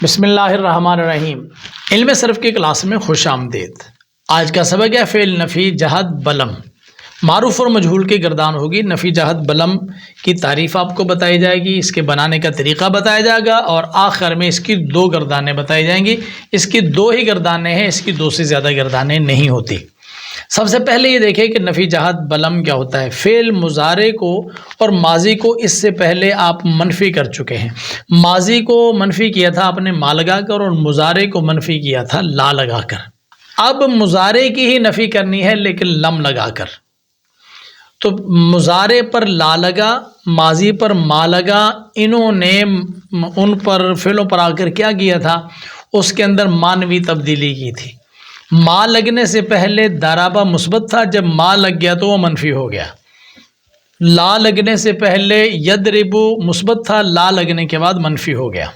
بسم اللہ الرحمن الرحیم۔ علم صرف کی کلاس میں خوش آمدید۔ آج کا سبق ہے فعل نفی جہت بلم۔ معروف اور مجہول کی گردان ہوگی۔ نفی جہت بلم کی تعریف آپ کو بتائی جائے گی، اس کے بنانے کا طریقہ بتایا جائے گا اور آخر میں اس کی دو گردانیں بتائی جائیں گی۔ اس کی دو ہی گردانیں ہیں، اس کی دو سے زیادہ گردانیں نہیں ہوتی۔ سب سے پہلے یہ دیکھیں کہ نفی جہت بلم کیا ہوتا ہے۔ فعل مضارع کو اور ماضی کو اس سے پہلے آپ منفی کر چکے ہیں۔ ماضی کو منفی کیا تھا آپ نے ما لگا کر اور مضارع کو منفی کیا تھا لا لگا کر۔ اب مضارع کی ہی نفی کرنی ہے لیکن لم لگا کر۔ تو مضارع پر لا لگا، ماضی پر ما لگا، انہوں نے ان پر فعلوں پر آ کر کیا کیا تھا، اس کے اندر مانوی تبدیلی کی تھی۔ ما لگنے سے پہلے دارابا مثبت تھا، جب ما لگ گیا تو وہ منفی ہو گیا۔ لا لگنے سے پہلے یدربو مثبت تھا، لا لگنے کے بعد منفی ہو گیا۔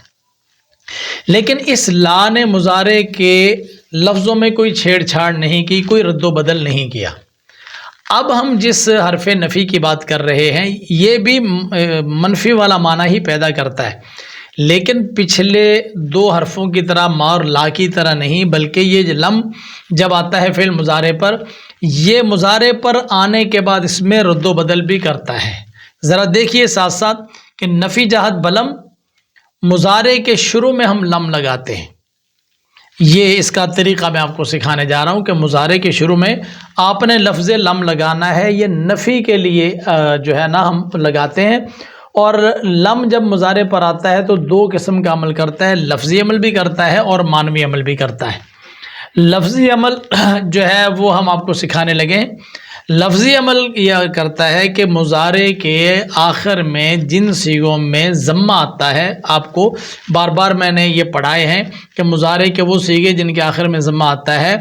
لیکن اس لا نے مضارع کے لفظوں میں کوئی چھیڑ چھاڑ نہیں کی، کوئی رد و بدل نہیں کیا۔ اب ہم جس حرف نفی کی بات کر رہے ہیں یہ بھی منفی والا معنی ہی پیدا کرتا ہے، لیکن پچھلے دو حرفوں کی طرح ما اور لا کی طرح نہیں، بلکہ یہ لم جب آتا ہے فعل مضارع پر، یہ مضارع پر آنے کے بعد اس میں رد و بدل بھی کرتا ہے۔ ذرا دیکھیے ساتھ ساتھ کہ نفی جہت بلم، مضارع کے شروع میں ہم لم لگاتے ہیں۔ یہ اس کا طریقہ میں آپ کو سکھانے جا رہا ہوں کہ مضارع کے شروع میں آپ نے لفظ لم لگانا ہے۔ یہ نفی کے لیے جو ہے نا ہم لگاتے ہیں، اور لم جب مضارع پر آتا ہے تو دو قسم کا عمل کرتا ہے، لفظی عمل بھی کرتا ہے اور معنوی عمل بھی کرتا ہے۔ لفظی عمل جو ہے وہ ہم آپ کو سکھانے لگے۔ لفظی عمل یہ کرتا ہے کہ مضارع کے آخر میں جن صیغوں میں ضمہ آتا ہے، آپ کو بار بار میں نے یہ پڑھائے ہیں کہ مضارع کے وہ صیغے جن کے آخر میں ضمہ آتا ہے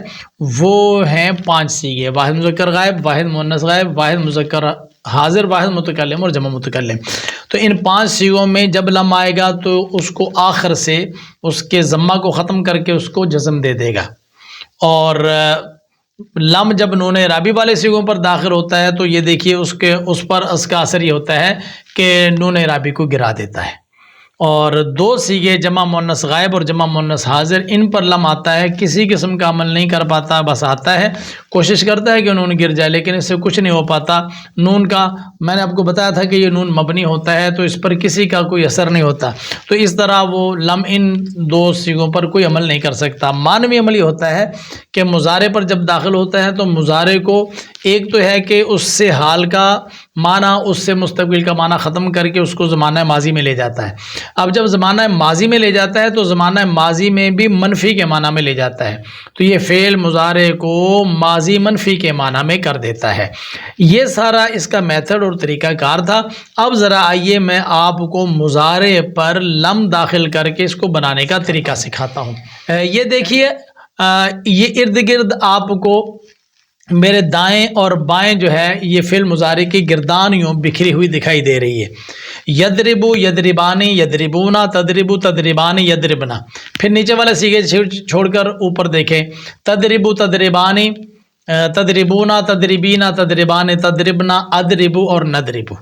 وہ ہیں 5 صیغے: واحد مذکر غائب، واحد مؤنث غائب، واحد مذکر حاضر، واحد متکلم اور جمع متکلم۔ تو ان 5 صیغوں میں جب لم آئے گا تو اس کو آخر سے اس کے ضمہ کو ختم کر کے اس کو جزم دے دے گا، اور لم جب نون اعرابی والے صیغوں پر داخل ہوتا ہے تو یہ دیکھیے اس پر اس کا اثر یہ ہوتا ہے کہ نون اعرابی کو گرا دیتا ہے۔ اور 2 صیغے جمع مؤنث غائب اور جمع مؤنث حاضر، ان پر لم آتا ہے، کسی قسم کا عمل نہیں کر پاتا، بس آتا ہے، کوشش کرتا ہے کہ نون گر جائے لیکن اس سے کچھ نہیں ہو پاتا۔ نون کا میں نے آپ کو بتایا تھا کہ یہ نون مبنی ہوتا ہے تو اس پر کسی کا کوئی اثر نہیں ہوتا، تو اس طرح وہ لم ان 2 صیغوں پر کوئی عمل نہیں کر سکتا۔ معنوی عمل یہ ہوتا ہے کہ مضارع پر جب داخل ہوتا ہے تو مضارع کو ایک تو ہے کہ اس سے حال کا معنی، اس سے مستقبل کا معنی ختم کر کے اس کو زمانہ ماضی میں لے جاتا ہے۔ اب جب زمانہ ماضی میں لے جاتا ہے تو زمانہ ماضی میں بھی منفی کے معنی میں لے جاتا ہے، تو یہ فعل مضارع کو ماضی منفی کے معنی میں کر دیتا ہے۔ یہ سارا اس کا میتھڈ اور طریقہ کار تھا۔ اب ذرا آئیے میں آپ کو مضارع پر لم داخل کر کے اس کو بنانے کا طریقہ سکھاتا ہوں۔ یہ دیکھیے، یہ ارد گرد آپ کو میرے دائیں اور بائیں جو ہے یہ فعل مضارع کی گردان یوں بکھری ہوئی دکھائی دے رہی ہے۔ یدربو، یدربانی، یدربونا، تدربو، تدربانی، یدربنا۔ پھر نیچے والے صیغے چھوڑ کر اوپر دیکھیں، تدربو، تدربانی، تدربونا، تدربینا، تدربانی، تدربنا، ادربو اور ندربو،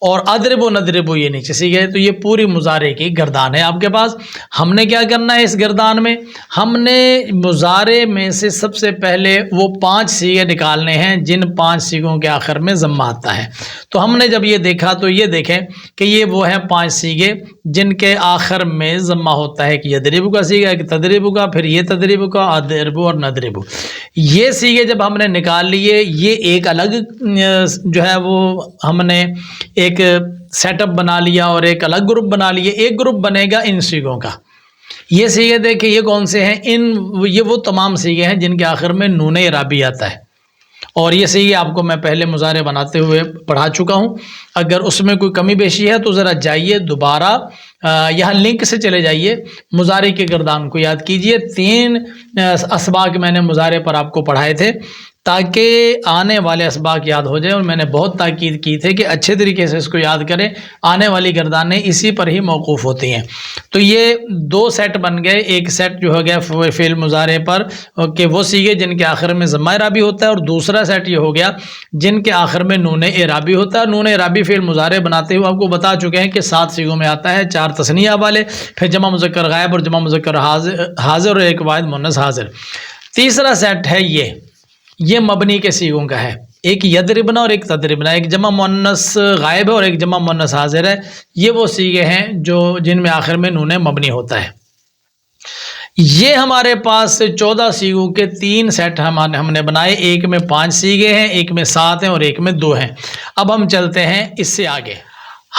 اور ادربو ندربو یہ نیچے صیغے۔ تو یہ پوری مضارع کی گردان ہے آپ کے پاس۔ ہم نے کیا کرنا ہے اس گردان میں؟ ہم نے مضارع میں سے سب سے پہلے وہ 5 صیغے نکالنے ہیں جن 5 صیغوں کے آخر میں ضمہ آتا ہے۔ تو ہم نے جب یہ دیکھا تو یہ دیکھیں کہ یہ وہ ہیں 5 صیغے جن کے آخر میں ضمہ ہوتا ہے، کہ یدربو کا صیغہ، کہ تدربو کا، پھر یہ تدربو کا، ادربو اور ندربو۔ یہ صیغے جب ہم نے نکال لیے، یہ ایک الگ جو ہے وہ ہم نے ایک سیٹ اپ بنا لیا اور ایک الگ گروپ بنا لیے۔ ایک گروپ بنے گا ان صیغوں کا۔ یہ صیغے دیکھیں یہ کون سے ہیں؟ یہ وہ تمام صیغے ہیں جن کے آخر میں نون اعرابی آتا ہے، اور یہ صیغے آپ کو میں پہلے مضارع بناتے ہوئے پڑھا چکا ہوں۔ اگر اس میں کوئی کمی بیشی ہے تو ذرا جائیے دوبارہ یہاں لنک سے چلے جائیے، مضارع کے گردان کو یاد کیجئے۔ 3 اسباق میں نے مضارع پر آپ کو پڑھائے تھے۔ تاکہ آنے والے اسباق یاد ہو جائے، اور میں نے بہت تاکید کی تھی کہ اچھے طریقے سے اس کو یاد کریں، آنے والی گردانیں اسی پر ہی موقوف ہوتی ہیں۔ تو یہ دو سیٹ بن گئے، ایک سیٹ جو ہو گیا فعل مضارع پر کہ وہ صیغے جن کے آخر میں ضمہ اعرابی ہوتا ہے، اور دوسرا سیٹ یہ ہو گیا جن کے آخر میں نون اعرابی ہوتا ہے۔ نون اعرابی فعل مضارع بناتے ہوئے آپ کو بتا چکے ہیں کہ 7 صیغوں میں آتا ہے، 4 تثنیہ والے، پھر جمع مذکر غائب اور جمع مذکر حاضر اور ایک واحد مؤنث حاضر۔ تیسرا سیٹ ہے یہ مبنی کے صیغوں کا ہے، ایک یضربنا اور ایک تضربنا، ایک جمع مؤنث غائب ہے اور ایک جمع مؤنث حاضر ہے۔ یہ وہ صیغے ہیں جن میں آخر میں نون مبنی ہوتا ہے۔ یہ ہمارے پاس 14 صیغوں کے 3 سیٹ ہم نے بنائے، ایک میں 5 صیغے ہیں، ایک میں 7 ہیں اور ایک میں 2 ہیں۔ اب ہم چلتے ہیں اس سے آگے،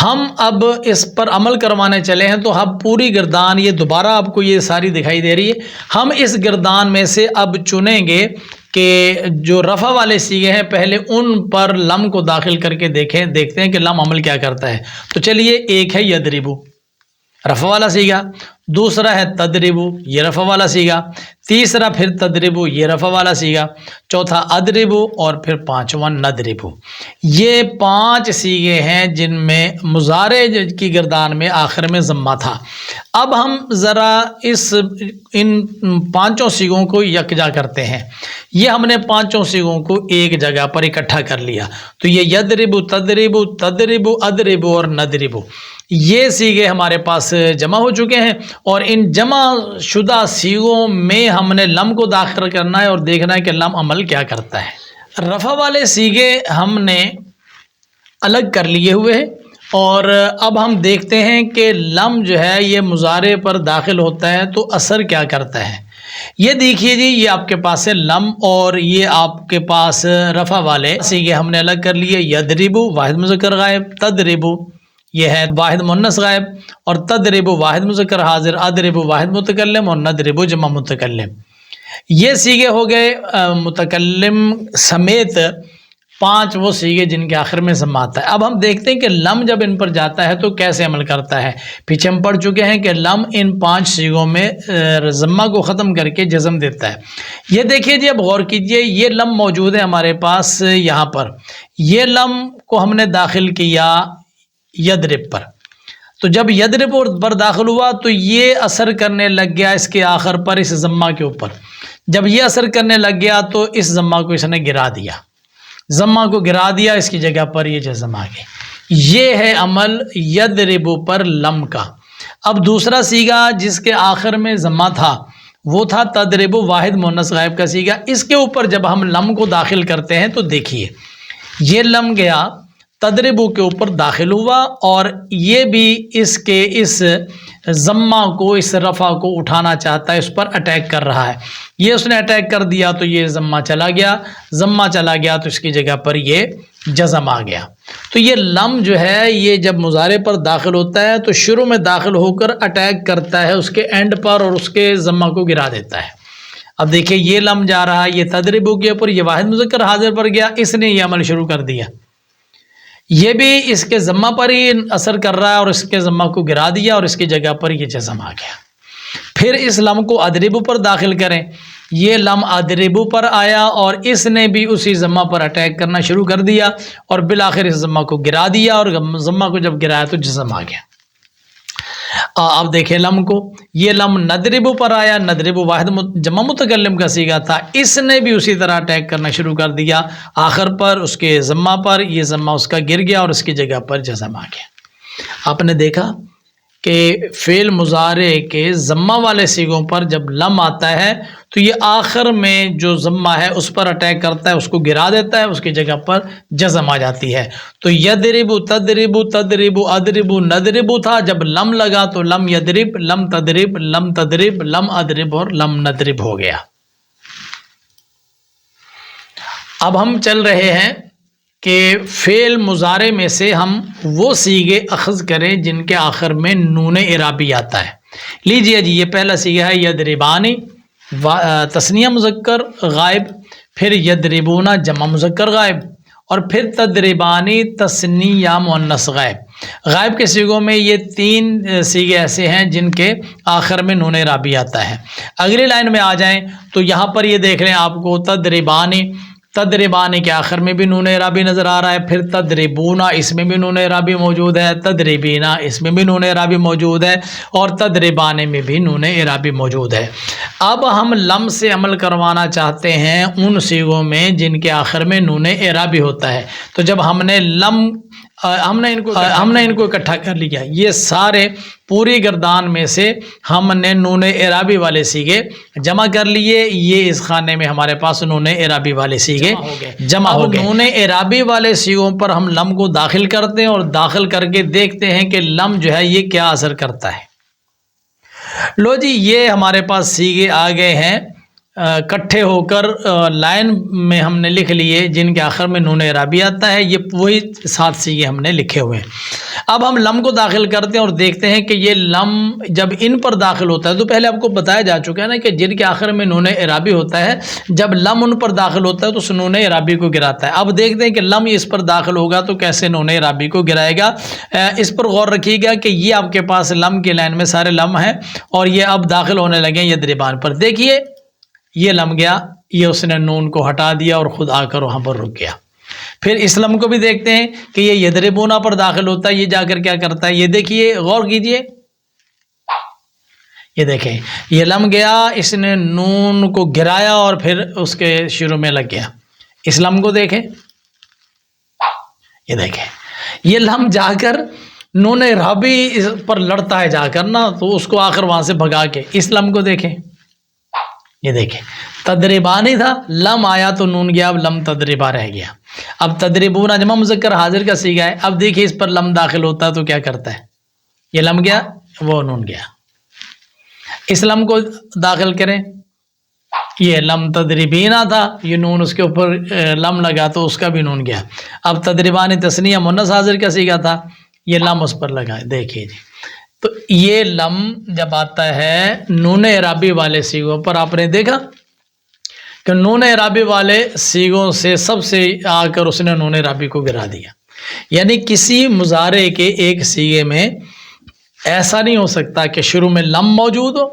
ہم اب اس پر عمل کروانے چلے ہیں، تو ہم پوری گردان یہ دوبارہ آپ کو یہ ساری دکھائی دے رہی ہے، ہم اس گردان میں سے اب چنیں گے کہ جو رفع والے صیغے ہیں پہلے ان پر لم کو داخل کر کے دیکھتے ہیں کہ لم عمل کیا کرتا ہے۔ تو چلیے، ایک ہے یضربو رفع والا صیغہ، دوسرا ہے تضربو یہ رفع والا صیغہ، تیسرا پھر تضربو یہ رفع والا صیغہ، چوتھا اضربو اور پھر پانچواں نضربو۔ یہ 5 صیغے ہیں جن میں مضارع کی گردان میں آخر میں ضمہ تھا۔ اب ہم ذرا ان 5 صیغوں کو یکجا کرتے ہیں۔ یہ ہم نے 5 صیغوں کو ایک جگہ پر اکٹھا کر لیا، تو یہ یضربو تضربو تضربو اضربو اور نضربو، یہ صیغے ہمارے پاس جمع ہو چکے ہیں، اور ان جمع شدہ صیغوں میں ہم نے لم کو داخل کرنا ہے اور دیکھنا ہے کہ لم عمل کیا کرتا ہے۔ رفع والے صیغے ہم نے الگ کر لیے ہوئے ہیں، اور اب ہم دیکھتے ہیں کہ لم جو ہے یہ مضارع پر داخل ہوتا ہے تو اثر کیا کرتا ہے۔ یہ دیکھیے جی، یہ آپ کے پاس ہے لم، اور یہ آپ کے پاس رفع والے صیغے ہم نے الگ کر لیے، یضربو واحد مذکر غائب، تضربو یہ ہے واحد مؤنث غائب، اور تضربو واحد مذکر حاضر، اضربو واحد متکلم اور نضربو جمع متکلم۔ یہ صیغے ہو گئے متکلم سمیت 5 وہ صیغے جن کے آخر میں ضمہ آتا ہے۔ اب ہم دیکھتے ہیں کہ لم جب ان پر جاتا ہے تو کیسے عمل کرتا ہے۔ پیچھے ہم پڑھ چکے ہیں کہ لم ان 5 صیغوں میں ضمہ کو ختم کر کے جزم دیتا ہے۔ یہ دیکھیے جی، اب غور کیجئے، یہ لم موجود ہے ہمارے پاس یہاں پر، یہ لم کو ہم نے داخل کیا یضرب پر، تو جب یضرب پر داخل ہوا تو یہ اثر کرنے لگ گیا اس کے آخر پر، اس ضمہ کے اوپر۔ جب یہ اثر کرنے لگ گیا تو اس ضمہ کو اس نے گرا دیا، ضمہ کو گرا دیا، اس کی جگہ پر یہ جزم آ گئی۔ یہ ہے عمل یضرب پر لم کا۔ اب دوسرا صیغہ جس کے آخر میں ضمہ تھا وہ تھا تضرب واحد مؤنث غائب کا صیغہ۔ اس کے اوپر جب ہم لم کو داخل کرتے ہیں تو دیکھیے، یہ لم گیا تضربو کے اوپر داخل ہوا، اور یہ بھی اس ضمہ کو، اس رفع کو اٹھانا چاہتا ہے، اس پر اٹیک کر رہا ہے۔ یہ اس نے اٹیک کر دیا تو یہ ضمہ چلا گیا، ضمہ چلا گیا تو اس کی جگہ پر یہ جزم آ گیا۔ تو یہ لم جو ہے یہ جب مضارع پر داخل ہوتا ہے تو شروع میں داخل ہو کر اٹیک کرتا ہے اس کے اینڈ پر، اور اس کے ضمہ کو گرا دیتا ہے۔ اب دیکھیں، یہ لم جا رہا ہے، یہ تضربو کے اوپر، یہ واحد مذکر حاضر پر گیا، اس نے یہ عمل شروع کر دیا، یہ بھی اس کے ضمہ پر ہی اثر کر رہا ہے اور اس کے ضمہ کو گرا دیا، اور اس کی جگہ پر یہ جزم آ گیا۔ پھر اس لم کو اضربو پر داخل کریں، یہ لم اضربو پر آیا اور اس نے بھی اسی ضمہ پر اٹیک کرنا شروع کر دیا، اور بالآخر اس ضمہ کو گرا دیا، اور ضمہ کو جب گرایا تو جزم آ گیا۔ اب دیکھیں لم کو، یہ لم نضربو پر آیا، نضربو واحد جمع متکلم کا صیغہ تھا، اس نے بھی اسی طرح اٹیک کرنا شروع کر دیا، آخر پر اس کے ضمہ پر، یہ ضمہ اس کا گر گیا اور اس کی جگہ پر جزم آ گیا۔ آپ نے دیکھا کہ فعل مضارع کے ضمہ والے صیغوں پر جب لم آتا ہے تو یہ آخر میں جو ضمہ ہے اس پر اٹیک کرتا ہے، اس کو گرا دیتا ہے، اس کی جگہ پر جزم آ جاتی ہے۔ تو یضرب تضرب تضرب اضرب نضرب تھا، جب لم لگا تو لم یضرب، لم تضرب، لم تضرب، لم اضرب اور لم نضرب ہو گیا۔ اب ہم چل رہے ہیں کہ فعل مضارع میں سے ہم وہ صیغے اخذ کریں جن کے آخر میں نون اعرابی آتا ہے۔ لیجئے جی، یہ پہلا صیغہ ہے یضربانی تثنیہ مذکر غائب، پھر یضربون جمع مذکر غائب، اور پھر تضربانی تثنیہ مؤنث غائب۔ غائب کے صیغوں میں یہ 3 صیغے ایسے ہیں جن کے آخر میں نون اعرابی آتا ہے۔ اگلی لائن میں آ جائیں تو یہاں پر یہ دیکھ لیں آپ کو تضربانی، تدریبان کے آخر میں بھی نون اعرابی نظر آ رہا ہے، پھر تدریبونا اس میں بھی نون اعرابی موجود ہے، تدریبینا اس میں بھی نون اعرابی موجود ہے، اور تدریبانے میں بھی نون اعرابی موجود ہے۔ اب ہم لم سے عمل کروانا چاہتے ہیں ان صیغوں میں جن کے آخر میں نون اعرابی ہوتا ہے۔ تو جب ہم نے ان کو اکٹھا کر لیا، یہ سارے پوری گردان میں سے ہم نے نون اعرابی والے صیغے جمع کر لیے، یہ اس خانے میں ہمارے پاس نون اعرابی والے صیغے جمع ہو گئے۔ نون اعرابی والے صیغوں پر ہم لم کو داخل کرتے ہیں اور داخل کر کے دیکھتے ہیں کہ لم جو ہے یہ کیا اثر کرتا ہے۔ لو جی، یہ ہمارے پاس صیغے آ گئے ہیں کٹھے ہو کر لائن میں ہم نے لکھ لیے جن کے آخر میں نون اعرابی آتا ہے، یہ وہی 7 صیغے ہم نے لکھے ہوئے ہیں۔ اب ہم لم کو داخل کرتے ہیں اور دیکھتے ہیں کہ یہ لم جب ان پر داخل ہوتا ہے، تو پہلے آپ کو بتایا جا چکا ہے نا کہ جن کے آخر میں نون اعرابی ہوتا ہے، جب لم ان پر داخل ہوتا ہے تو اس نون اعرابی کو گراتا ہے۔ اب دیکھتے ہیں کہ لم اس پر داخل ہوگا تو کیسے نون اعرابی کو گرائے گا۔ اس پر غور رکھیے گا کہ یہ آپ کے پاس لم کی لائن میں سارے لم ہیں اور یہ اب داخل ہونے لگے ہیں یدربان پر۔ دیکھیے یہ لم گیا، یہ اس نے نون کو ہٹا دیا اور خود آ کر وہاں پر رک گیا۔ پھر اس لم کو بھی دیکھتے ہیں کہ یہ یدربونا پر داخل ہوتا ہے، یہ جا کر کیا کرتا ہے، یہ دیکھیے غور کیجئے، یہ دیکھیں یہ لم گیا، اس نے نون کو گرایا اور پھر اس کے شروع میں لگ گیا۔ اس لم کو دیکھیں، یہ دیکھیں یہ لم جا کر نون اعرابی پر لڑتا ہے جا کر نا، تو اس کو آخر وہاں سے بھگا کے اس لم کو دیکھیں، یہ دیکھیں تدریبانی تھا، لم آیا تو نون گیا، اب لم تدریبا رہ گیا۔ اب تدریبون جمع مذکر حاضر کا صیغہ ہے، اب دیکھیے اس پر لم داخل ہوتا ہے تو کیا کرتا ہے، یہ لم گیا وہ نون گیا۔ اس لم کو داخل کریں، یہ لم تدریبینا تھا، یہ نون اس کے اوپر لم لگا تو اس کا بھی نون گیا۔ اب تدریبانی تثنیہ مؤنث حاضر کا صیغہ تھا، یہ لم اس پر لگا، دیکھیے جی۔ تو یہ لم جب آتا ہے نون اعرابی والے صیغوں پر، آپ نے دیکھا کہ نون اعرابی والے صیغوں سے سب سے آ کر اس نے نون اعرابی کو گرا دیا۔ یعنی کسی مضارع کے ایک صیغے میں ایسا نہیں ہو سکتا کہ شروع میں لم موجود ہو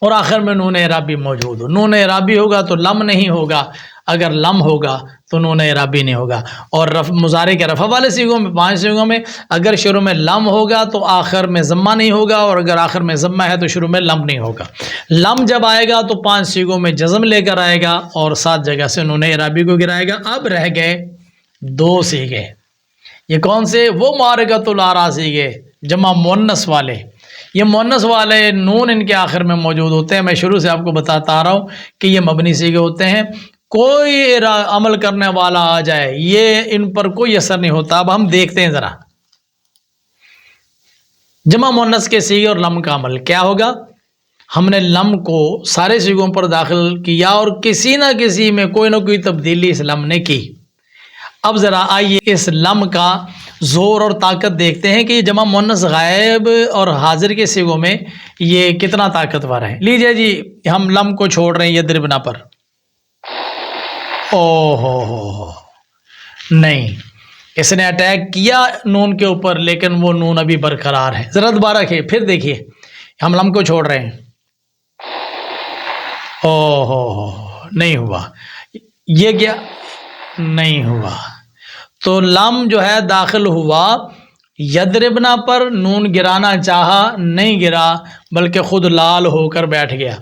اور آخر میں نون اعرابی موجود ہو۔ نون اعرابی ہوگا تو لم نہیں ہوگا، اگر لم ہوگا تو نون اعرابی نہیں ہوگا۔ اور مضارع کے رفع والے صیغوں میں 5 صیغوں میں اگر شروع میں لم ہوگا تو آخر میں ضمہ نہیں ہوگا، اور اگر آخر میں ضمہ ہے تو شروع میں لم نہیں ہوگا۔ لم جب آئے گا تو 5 صیغوں میں جزم لے کر آئے گا اور 7 جگہ سے نون اعرابی کو گرائے گا۔ اب رہ گئے 2 صیغے، یہ کون سے؟ وہ معرکۃ الاعریٰ صیغے جمع مؤنث والے۔ یہ مؤنث والے نون ان کے آخر میں موجود ہوتے ہیں۔ میں شروع سے آپ کو بتاتا آ رہا ہوں کہ یہ مبنی صیغے ہوتے ہیں، کوئی عمل کرنے والا آ جائے یہ ان پر کوئی اثر نہیں ہوتا۔ اب ہم دیکھتے ہیں ذرا جمع مؤنث کے صیغے اور لم کا عمل کیا ہوگا۔ ہم نے لم کو سارے صیغوں پر داخل کیا اور کسی نہ کسی میں کوئی نہ کوئی تبدیلی اس لم نے کی۔ اب ذرا آئیے اس لم کا زور اور طاقت دیکھتے ہیں کہ یہ جمع مؤنث غائب اور حاضر کے صیغوں میں یہ کتنا طاقتور ہے۔ لیجئے جی ہم لم کو چھوڑ رہے ہیں یدربنا پر، ہو نہیں، اس نے اٹیک کیا نون کے اوپر لیکن وہ نون ابھی برقرار ہے۔ ذرا دوبارہ پھر دیکھیے، ہم لم کو چھوڑ رہے ہیں، نہیں ہوا، یہ کیا نہیں ہوا، تو لم جو ہے داخل ہوا یدربنا پر، نون گرانا چاہا نہیں گرا بلکہ خود لال ہو کر بیٹھ گیا۔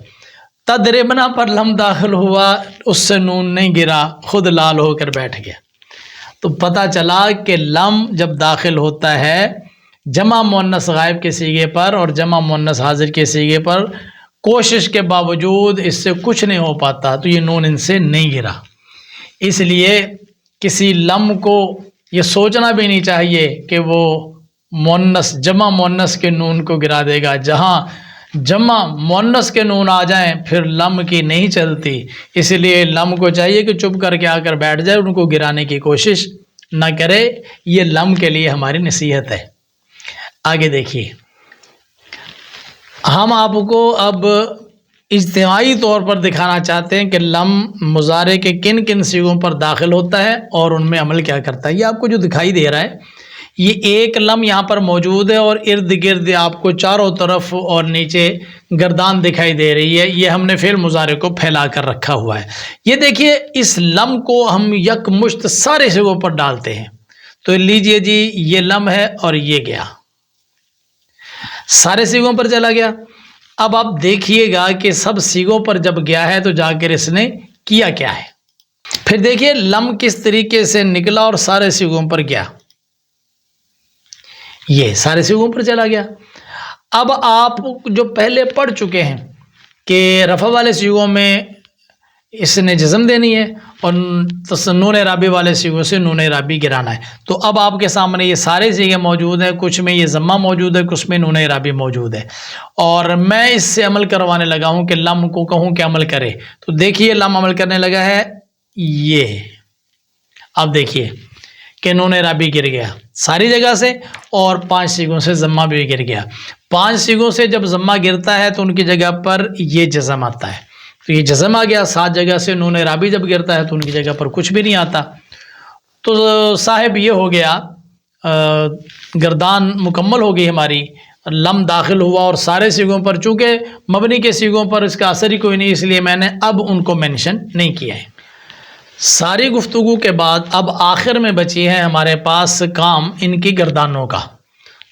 تدربنا پر لم داخل ہوا، اس سے نون نہیں گرا، خود لال ہو کر بیٹھ گیا۔ تو پتہ چلا کہ لم جب داخل ہوتا ہے جمع مؤنث غائب کے صیغے پر اور جمع مؤنث حاضر کے صیغے پر، کوشش کے باوجود اس سے کچھ نہیں ہو پاتا، تو یہ نون ان سے نہیں گرا۔ اس لیے کسی لم کو یہ سوچنا بھی نہیں چاہیے کہ وہ جمع مؤنث کے نون کو گرا دے گا۔ جہاں جمع مؤنث کے نون آ جائیں پھر لم کی نہیں چلتی، اس لیے لم کو چاہیے کہ چپ کر کے آ کر بیٹھ جائے، ان کو گرانے کی کوشش نہ کرے۔ یہ لم کے لیے ہماری نصیحت ہے۔ آگے دیکھیے، ہم آپ کو اب اجتماعی طور پر دکھانا چاہتے ہیں کہ لم مضارع کے کن کن صیغوں پر داخل ہوتا ہے اور ان میں عمل کیا کرتا ہے۔ یہ آپ کو جو دکھائی دے رہا ہے یہ ایک لم یہاں پر موجود ہے اور ارد گرد آپ کو چاروں طرف اور نیچے گردان دکھائی دے رہی ہے. یہ ہم نے فعل مضارع کو پھیلا کر رکھا ہوا ہے. یہ دیکھیے اس لم کو ہم یک مشت سارے سیغوں پر ڈالتے ہیں. تو لیجئے جی یہ لم ہے اور یہ گیا سارے سیغوں پر چلا گیا. اب آپ دیکھیے گا کہ سب سیغوں پر جب گیا ہے تو جا کر اس نے کیا کیا ہے. پھر دیکھیے لم کس طریقے سے نکلا اور سارے سیغوں پر گیا. یہ سارے سیغوں پر چلا گیا. اب آپ جو پہلے پڑھ چکے ہیں کہ رفع والے سیغوں میں اس نے جزم دینی ہے اور نون اعرابی والے سیغوں سے نون اعرابی گرانا ہے. تو اب آپ کے سامنے یہ سارے سیغے موجود ہیں. کچھ میں یہ ضمہ موجود ہے, کچھ میں نون اعرابی موجود ہے, اور میں اس سے عمل کروانے لگا ہوں کہ لم کو کہوں کہ عمل کرے. تو دیکھیے لم عمل کرنے لگا ہے. یہ اب دیکھیے کہ نون اعرابی گر گیا ساری جگہ سے اور 5 سیغوں سے ضمہ بھی گر گیا. 5 سیغوں سے جب ضمہ گرتا ہے تو ان کی جگہ پر یہ جزم آتا ہے. تو یہ جزم آ گیا. 7 جگہ سے نون اعرابی جب گرتا ہے تو ان کی جگہ پر کچھ بھی نہیں آتا. تو صاحب یہ ہو گیا گردان مکمل ہو گئی ہماری. لم داخل ہوا اور سارے سیغوں پر, چونکہ مبنی کے سیغوں پر اس کا اثر ہی کوئی نہیں, اس لیے میں نے اب ان کو مینشن نہیں کیا ہے. ساری گفتگو کے بعد اب آخر میں بچی ہے ہمارے پاس کام ان کی گردانوں کا.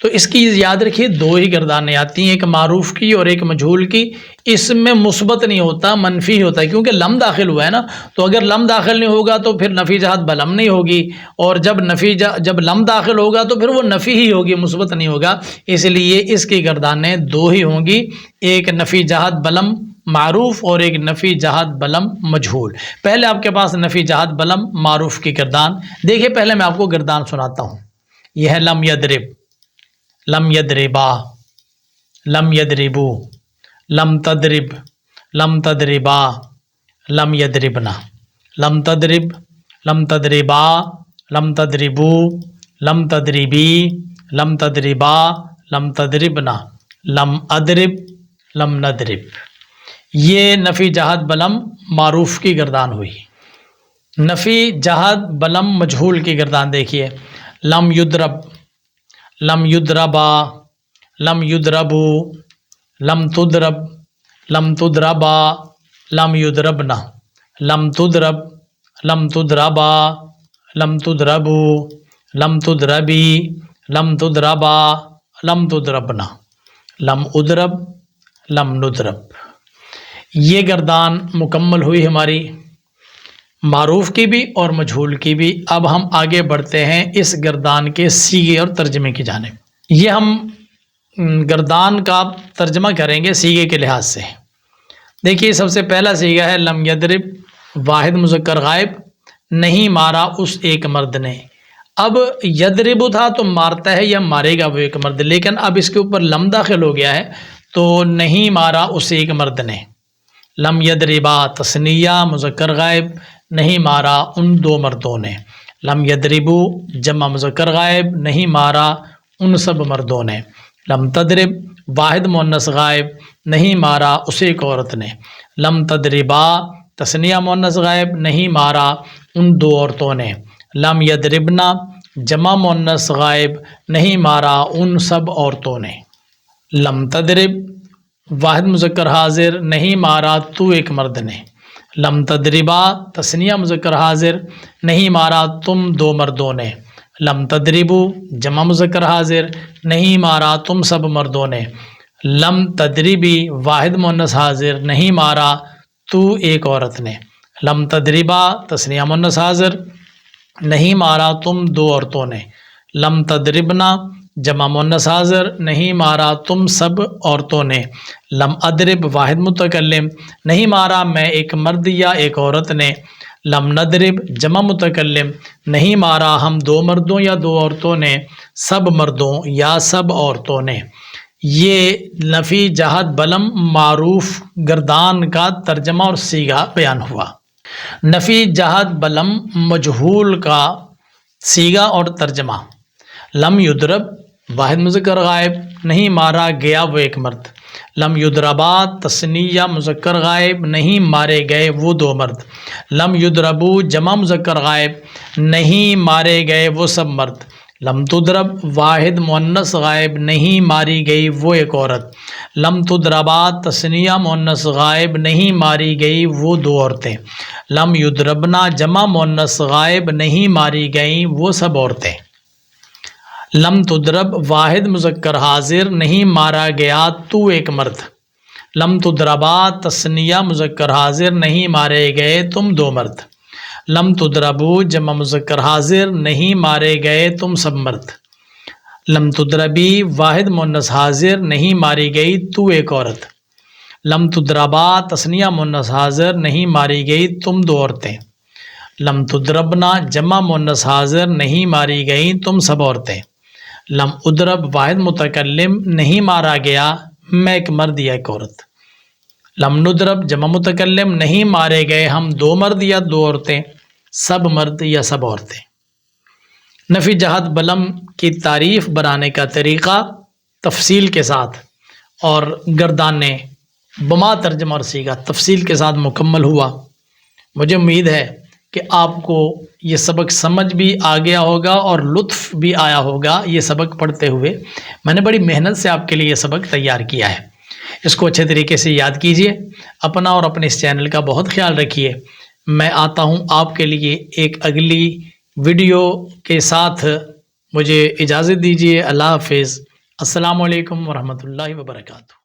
تو اس کی یاد رکھیے 2 ہی گردانیں آتی ہیں, ایک معروف کی اور ایک مجہول کی. اس میں مثبت نہیں ہوتا, منفی ہوتا ہے, کیونکہ لم داخل ہوا ہے نا. تو اگر لم داخل نہیں ہوگا تو پھر نفی جہت بلم نہیں ہوگی, اور جب لم داخل ہوگا تو پھر وہ نفی ہی ہوگی, مثبت نہیں ہوگا. اس لیے اس کی گردانیں 2 ہی ہوں گی, ایک نفی جہت بلم معروف اور ایک نفی جہت بلم مجہول. پہلے آپ کے پاس نفی جہت بلم معروف کی گردان دیکھیے. پہلے میں آپ کو گردان سناتا ہوں. یہ ہے لم یضرب, لم یضربا, لم یضربو, لم تضرب, لم تضربا, لم یضربنا, لم تضرب, لم تضربا, لم تضربو, لم تضربی, لم تضربا, لم تضربنا, لم اضرب, لم نضرب. یہ نفی جہت بلم معروف کی گردان ہوئی. نفی جہت بلم مجہول کی گردان دیکھیے. لم یضرب, لم یضربا, لم یضربو, لم تضرب, لم تضربا, لم یضربنا, لم تضرب, لم تضربا, لم تضربو, لم تضربی, لم تضربا, لم تضربنا, لم اضرب, لم نضرب. یہ گردان مکمل ہوئی ہماری معروف کی بھی اور مجہول کی بھی. اب ہم آگے بڑھتے ہیں اس گردان کے سیغے اور ترجمے کی جانب. یہ ہم گردان کا ترجمہ کریں گے سیغے کے لحاظ سے. دیکھیے سب سے پہلا سیغہ ہے لم یضرب, واحد مذکر غائب, نہیں مارا اس ایک مرد نے. اب یضرب تھا تو مارتا ہے یا مارے گا وہ ایک مرد, لیکن اب اس کے اوپر لم داخل ہو گیا ہے تو نہیں مارا اس ایک مرد نے. لم یضربا تثنیہ مذکر غائب, نہیں مارا ان 2 مردوں نے. لم یضربو جمع مذکر غائب, نہیں مارا ان سب مردوں نے. لم تضرب واحد مؤنث غائب, نہیں مارا اس ایک عورت نے. لم تضربا تثنیہ مؤنث غائب, نہیں مارا ان 2 عورتوں نے. لم یضربنا جمع مؤنث غائب, نہیں مارا ان سب عورتوں نے. لم تضرب واحد مذکر حاضر, نہیں مارا تو ایک مرد نے. لم تضربا تثنیہ مذکر حاضر, نہیں مارا تم 2 مردوں نے. لم تضربو جمع مذکر حاضر, نہیں مارا تم سب مردوں نے. لم تضربی واحد مؤنث حاضر, نہیں مارا تو ایک عورت نے. لم تضربا تثنیہ مؤنث حاضر, نہیں مارا تم 2 عورتوں نے. لم تضربنا جمع مؤنث حاضر, نہیں مارا تم سب عورتوں نے. لم اضرب واحد متکلم, نہیں مارا میں ایک مرد یا ایک عورت نے. لم نضرب جمع متکلم, نہیں مارا ہم 2 مردوں یا 2 عورتوں نے, سب مردوں یا سب عورتوں نے. یہ نفی جہت بلم معروف گردان کا ترجمہ اور سیغہ بیان ہوا. نفی جہت بلم مجہول کا سیغہ اور ترجمہ. لم یضرب واحد مذکر غائب, نہیں مارا گیا وہ ایک مرد. لم یضربا تثنیہ مذکر غائب, نہیں مارے گئے وہ 2 مرد. لم یضربو جمع مذکر غائب, نہیں مارے گئے وہ سب مرد. لم تضرب واحد مؤنث غائب نہیں ماری گئی وہ ایک عورت، لم تضربا تثنیہ مؤنث غائب نہیں ماری گئی وہ دو عورتیں، لم یضربنا جمع مؤنث غائب نہیں ماری گئیں وہ سب عورتیں، لم تضرب واحد مذکر حاضر نہیں مارا گیا تو ایک مرد، لم تضربا تثنیہ مذکر حاضر نہیں مارے گئے تم دو مرد، لم تضربو جمع مذکر حاضر نہیں مارے گئے تم سب مرد، لم تضربی واحد مؤنث حاضر نہیں ماری گئی تو ایک عورت، لم تضربا تثنیہ مؤنث حاضر نہیں ماری گئی تم دو عورتیں، لم تضربنا جمع مؤنث حاضر نہیں ماری گئی تم سب عورتیں، لم اضرب واحد متکلم نہیں مارا گیا میں ایک مرد یا ایک عورت، لم نضرب جمع متکلم نہیں مارے گئے ہم دو مرد یا دو عورتیں، سب مرد یا سب عورتیں۔ نفی جہت بلم کی تعریف بنانے کا طریقہ تفصیل کے ساتھ اور گردانے بما ترجمہ اور صیغہ تفصیل کے ساتھ مکمل ہوا۔ مجھے امید ہے کہ آپ کو یہ سبق سمجھ بھی آ گیا ہوگا اور لطف بھی آیا ہوگا یہ سبق پڑھتے ہوئے۔ میں نے بڑی محنت سے آپ کے لیے یہ سبق تیار کیا ہے، اس کو اچھے طریقے سے یاد کیجئے، اپنا اور اپنے اس چینل کا بہت خیال رکھیے۔ میں آتا ہوں آپ کے لیے ایک اگلی ویڈیو کے ساتھ، مجھے اجازت دیجیے۔ اللہ حافظ، السلام علیکم ورحمۃ اللہ وبرکاتہ۔